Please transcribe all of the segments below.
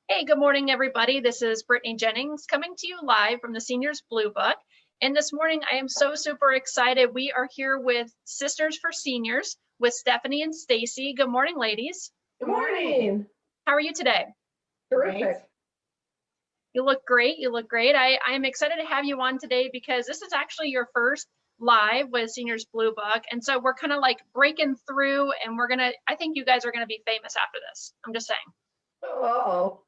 Hey, good morning, everybody. This is Brittany Jennings coming to you live from the Seniors Blue Book. And this morning, I am so super excited. We are here with Sisters for Seniors with Stephanie and Stacey. Good morning, ladies. Good morning. How are you today? Terrific. You look great. You look great. I am excited to have you on today because this is actually your first live with Seniors Blue Book. And so we're kind of like breaking through, and I think you guys are going to be famous after this. I'm just saying. Uh-oh.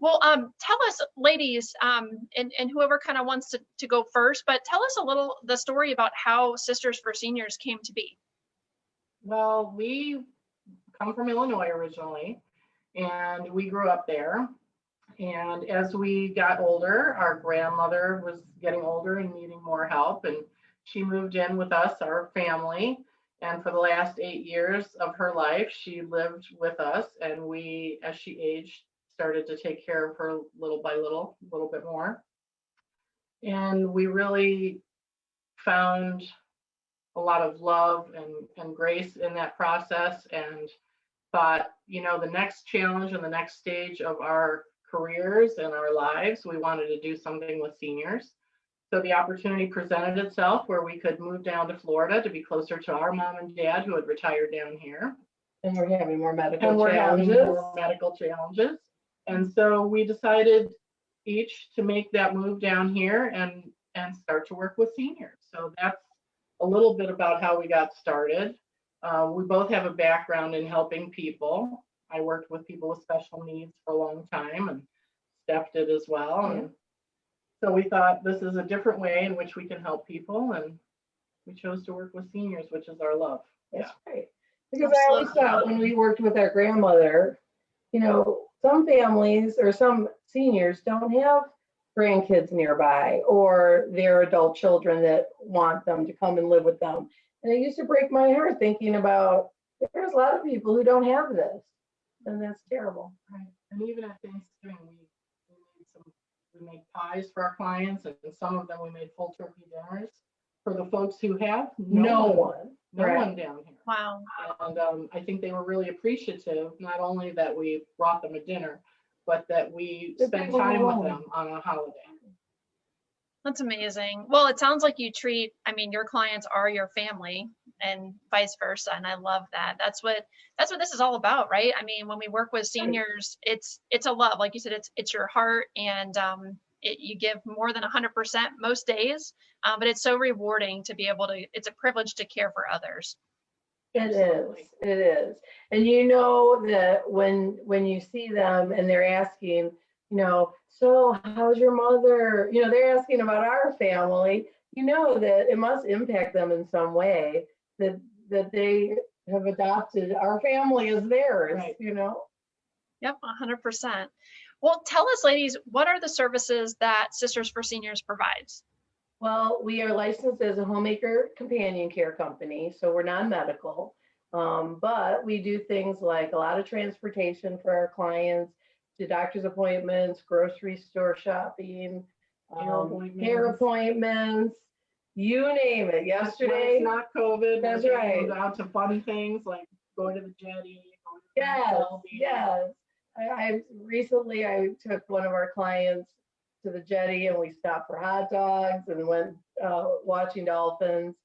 Well, tell us, ladies, and whoever kind of wants to go first, but tell us a little the story about how Sisters for Seniors came to be. Well, we come from Illinois originally, and we grew up there. And as we got older, our grandmother was getting older and needing more help, and she moved in with us, our family. And for the last 8 years of her life, she lived with us, and we, as she aged, started to take care of her little by little, a little bit more. And we really found a lot of love and grace in that process, and thought, you know, the next challenge and the next stage of our careers and our lives, we wanted to do something with seniors. So the opportunity presented itself where we could move down to Florida to be closer to our mom and dad who had retired down here. And we're having more medical And we're challenges. having more medical challenges. And so we decided each to make that move down here and start to work with seniors. So that's a little bit about how we got started. We both have a background in helping people. I worked with people with special needs for a long time, and Steph did as well. And so we thought this is a different way in which we can help people, and we chose to work with seniors, which is our love. That's right. Because I always thought when we worked with our grandmother, you know, some families or some seniors don't have grandkids nearby or their adult children that want them to come and live with them. And it used to break my heart thinking about there's a lot of people who don't have this, and that's terrible. Right. And even at Thanksgiving, we made pies for our clients, and some of them we made full turkey dinners for the folks who have no one down here. Wow. And I think they were really appreciative, not only that we brought them a dinner, but that we spent time with them on a holiday. That's amazing. Well, it sounds like you treat, I mean, your clients are your family and vice versa. And I love that. That's what this is all about, right? I mean, when we work with seniors, it's a love, like you said, it's your heart, and you give more than 100% most days, but it's so rewarding to be able to, it's a privilege to care for others. It is. And you know that when you see them and they're asking, you know, so how's your mother? You know, they're asking about our family, you know that it must impact them in some way, that they have adopted our family as theirs, right. You know? Yep, 100%. Well, tell us, ladies, what are the services that Sisters for Seniors provides? Well, we are licensed as a homemaker companion care company, so we're non-medical, but we do things like a lot of transportation for our clients, to doctor's appointments, grocery store shopping, hair appointments, you name it. Yesterday, it's not COVID. That's right. Down to fun things like going to the jetty. Yes. I recently took one of our clients to the jetty, and we stopped for hot dogs and went watching dolphins.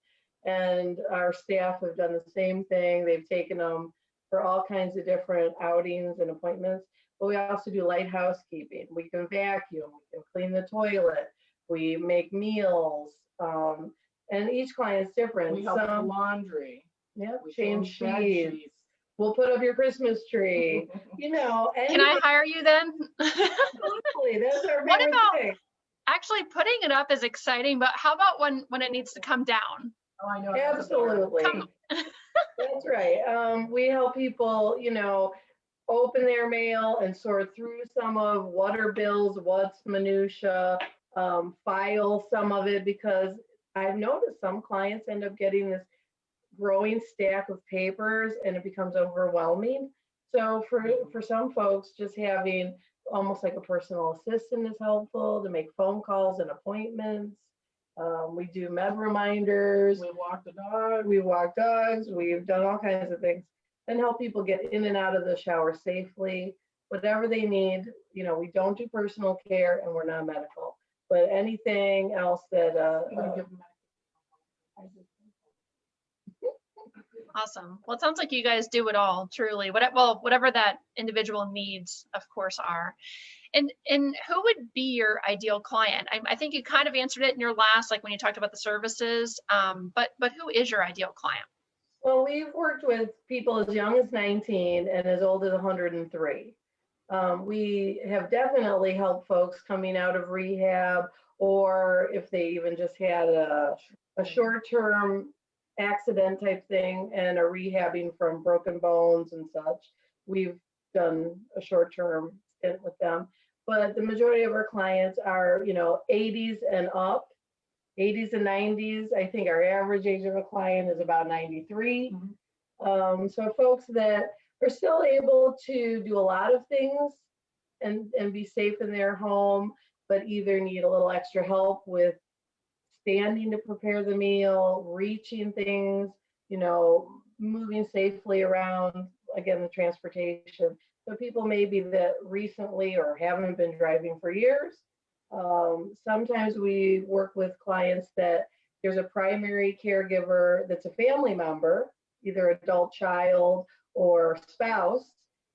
And our staff have done the same thing. They've taken them for all kinds of different outings and appointments. But we also do light housekeeping. We can vacuum, we can clean the toilet, we make meals, and each client's different. We help with laundry. Yep, change sheets. We'll put up your Christmas tree. You know. Can I hire you then? Absolutely, that's our What favorite about thing. Actually putting it up is exciting, but how about when it needs to come down? Oh, I know. Absolutely. That's right. We help people, you know, open their mail and sort through some of what are bills, what's minutia, file some of it, because I've noticed some clients end up getting this growing stack of papers and it becomes overwhelming. So for some folks, just having almost like a personal assistant is helpful to make phone calls and appointments. We do med reminders. We walk the dog. We walk dogs. We've done all kinds of things. and help people get in and out of the shower safely, whatever they need. You know, we don't do personal care and we're not medical, but anything else that, Awesome. Well, it sounds like you guys do it all, truly. Whatever that individual needs, of course, are. And who would be your ideal client? I think you kind of answered it in your last, like when you talked about the services. But who is your ideal client? well, we've worked with people as young as 19 and as old as 103. We have definitely helped folks coming out of rehab, or if they even just had a short-term accident type thing and are rehabbing from broken bones and such. We've done a short-term stint with them. But the majority of our clients are, you know, 80s and up, 80s and 90s. I think our average age of a client is about 93. So folks that are still able to do a lot of things and be safe in their home, but either need a little extra help with standing to prepare the meal, reaching things, you know, moving safely around, again, the transportation. So people maybe that recently or haven't been driving for years. Sometimes we work with clients that there's a primary caregiver that's a family member, either adult child or spouse,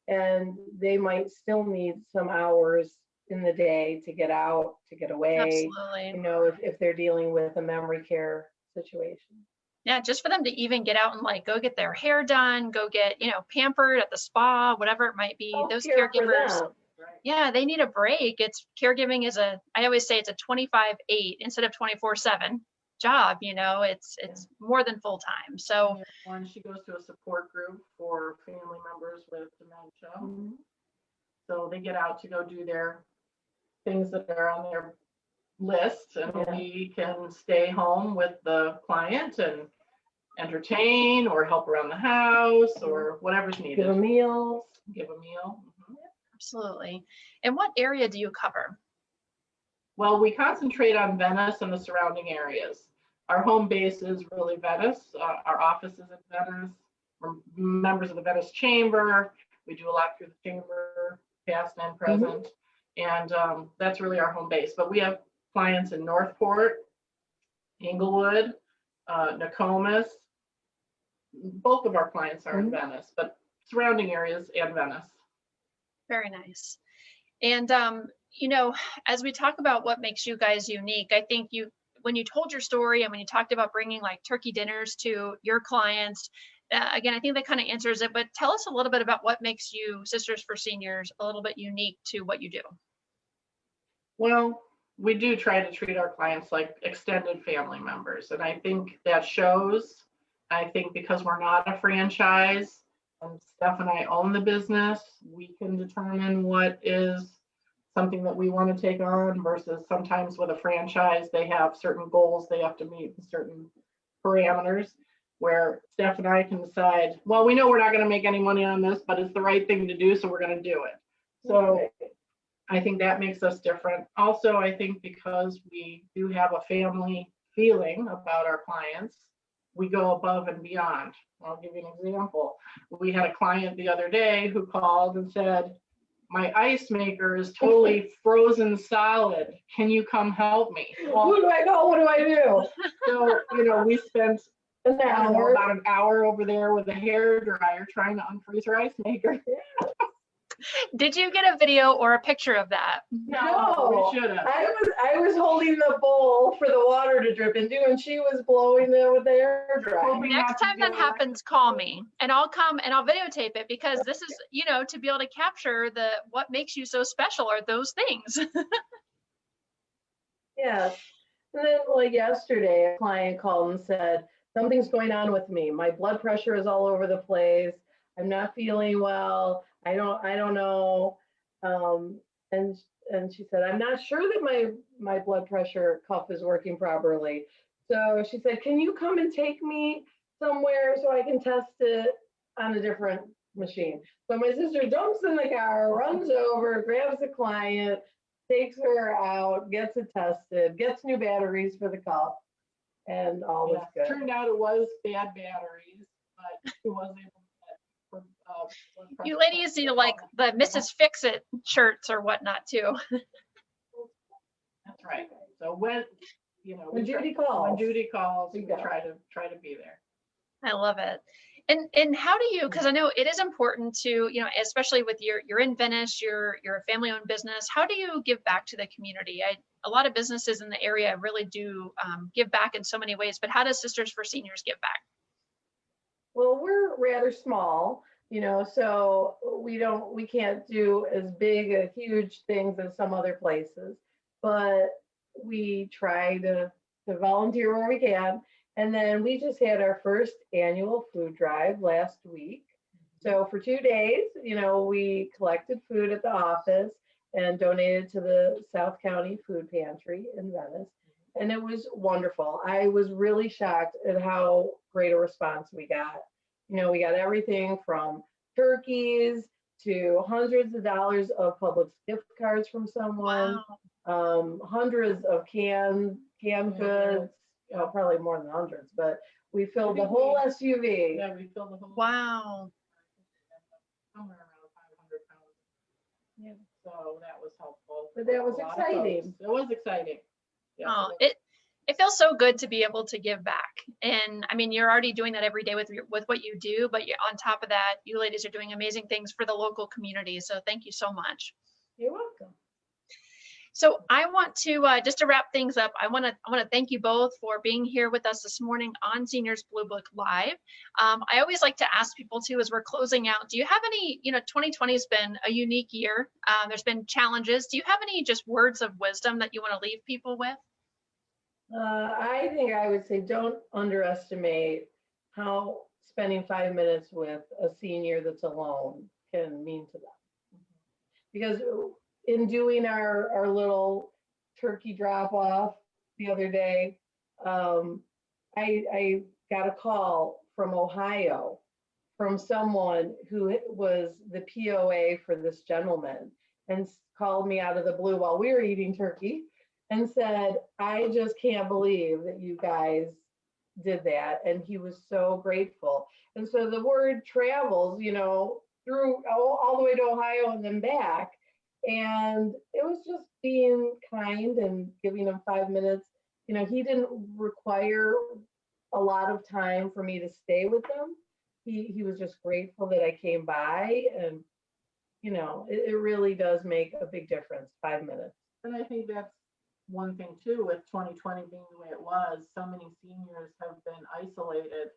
and they might still need some hours in the day to get out, to get away. Absolutely. You know, if they're dealing with a memory care situation. Yeah, just for them to even get out and like go get their hair done, go get, you know, pampered at the spa, whatever it might be. Those caregivers, yeah, they need a break. It's caregiving is I always say it's a 25/8 instead of 24/7 job. You know, it's more than full time. So when she goes to a support group for family members with dementia, so they get out to go do their things that are on their list, and we can stay home with the client and entertain or help around the house or whatever's needed. Give a meal. Absolutely. And what area do you cover? Well, we concentrate on Venice and the surrounding areas. Our home base is really Venice. Our office is in Venice. We're members of the Venice Chamber. We do a lot through the chamber, past and present. And that's really our home base. But we have clients in Northport, Inglewood, Nokomis. Both of our clients are in Venice, but surrounding areas and Venice. Very nice. And, you know, as we talk about what makes you guys unique, I think when you told your story and when you talked about bringing like turkey dinners to your clients, again, I think that kind of answers it, but tell us a little bit about what makes you Sisters for Seniors a little bit unique to what you do. Well, we do try to treat our clients like extended family members. And I think that shows. I think because we're not a franchise, and Steph and I own the business, we can determine what is something that we want to take on versus sometimes with a franchise, they have certain goals they have to meet, certain parameters, where Steph and I can decide, well, we know we're not going to make any money on this, but it's the right thing to do, so we're going to do it. So I think that makes us different. Also, I think because we do have a family feeling about our clients, we go above and beyond. I'll give you an example. We had a client the other day who called and said, my ice maker is totally frozen solid. Can you come help me? Well, who do I know? What do I do? So, you know, we spent about an hour over there with a hair dryer trying to unfreeze her ice maker. Did you get a video or a picture of that? No, we should have. I was holding the bowl for the water to drip into, and she was blowing it with the hair dryer. Next time that happens, call me and I'll come and I'll videotape it, because this is, you know, to be able to capture what makes you so special are those things. Yes. And then like yesterday, a client called and said, something's going on with me. My blood pressure is all over the place. I'm not feeling well. I don't know. And she said, I'm not sure that my blood pressure cuff is working properly. So she said, can you come and take me somewhere so I can test it on a different machine? So my sister jumps in the car, runs over, grabs the client, takes her out, gets it tested, gets new batteries for the cuff, and all was good. Turned out it was bad batteries, but she was able to get You ladies need like the Mrs. Fix-It shirts or whatnot too. That's right. So when, When Judy calls. we go. try to be there. I love it. And how do you, because I know it is important to, especially with you're in Venice, you're a family-owned business. How do you give back to the community? A lot of businesses in the area really do give back in so many ways, but how does Sisters for Seniors give back? Well, we're rather small, so we can't do as big a huge things as some other places, but we try to volunteer where we can. And then we just had our first annual food drive last week. So for 2 days, we collected food at the office and donated to the South County Food Pantry in Venice. And it was wonderful. I was really shocked at how great a response we got. We got everything from turkeys to hundreds of dollars of Publix gift cards from someone, hundreds of canned goods. Probably more than hundreds, but we filled the whole SUV. Yeah, we filled the whole. Wow. Somewhere around 500 pounds. Yeah. So that was helpful. But that was exciting. It was exciting. Yeah, Oh, it feels so good to be able to give back. And I mean, you're already doing that every day with what you do, but on top of that, you ladies are doing amazing things for the local community. So thank you so much. You're welcome. So I want to, just to wrap things up, I want to thank you both for being here with us this morning on Seniors Blue Book Live. I always like to ask people too, as we're closing out, do you have any, 2020 has been a unique year. There's been challenges. Do you have any just words of wisdom that you want to leave people with? I think I would say don't underestimate how spending 5 minutes with a senior that's alone can mean to them. Because in doing our little turkey drop off the other day, I got a call from Ohio from someone who was the POA for this gentleman and called me out of the blue while we were eating turkey and said, I just can't believe that you guys did that. And he was so grateful. And so the word travels, through all the way to Ohio and then back. And it was just being kind and giving him 5 minutes. He didn't require a lot of time for me to stay with him. He was just grateful that I came by, and it really does make a big difference, 5 minutes. And I think that's one thing too, with 2020 being the way it was, so many seniors have been isolated,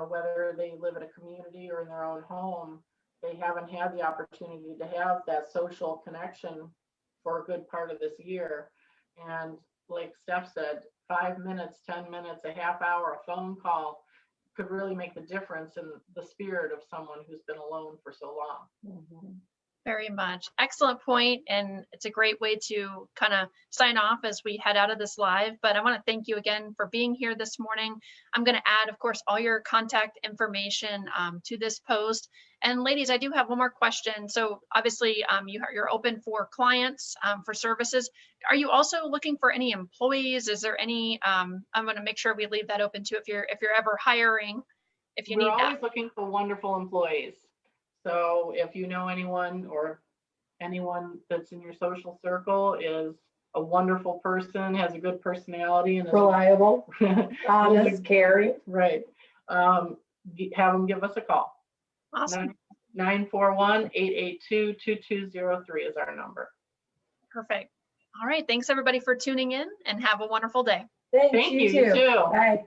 whether they live in a community or in their own home. They haven't had the opportunity to have that social connection for a good part of this year. And like Steph said, 5 minutes, 10 minutes, a half hour, a phone call could really make the difference in the spirit of someone who's been alone for so long. Mm-hmm. Very much. Excellent point. And it's a great way to kind of sign off as we head out of this live. But I want to thank you again for being here this morning. I'm going to add, of course, all your contact information to this post. And ladies, I do have one more question. So obviously you're open for clients, for services. Are you also looking for any employees? Is there any, I'm going to make sure we leave that open too if you're ever hiring, if you need that. We're always looking for wonderful employees. So if you know anyone or anyone that's in your social circle is a wonderful person, has a good personality, and is reliable, honest, caring, right, have them give us a call. Awesome. 941-882-2203 is our number. Perfect. All right. Thanks everybody for tuning in, and have a wonderful day. Thank you too. You too. Bye.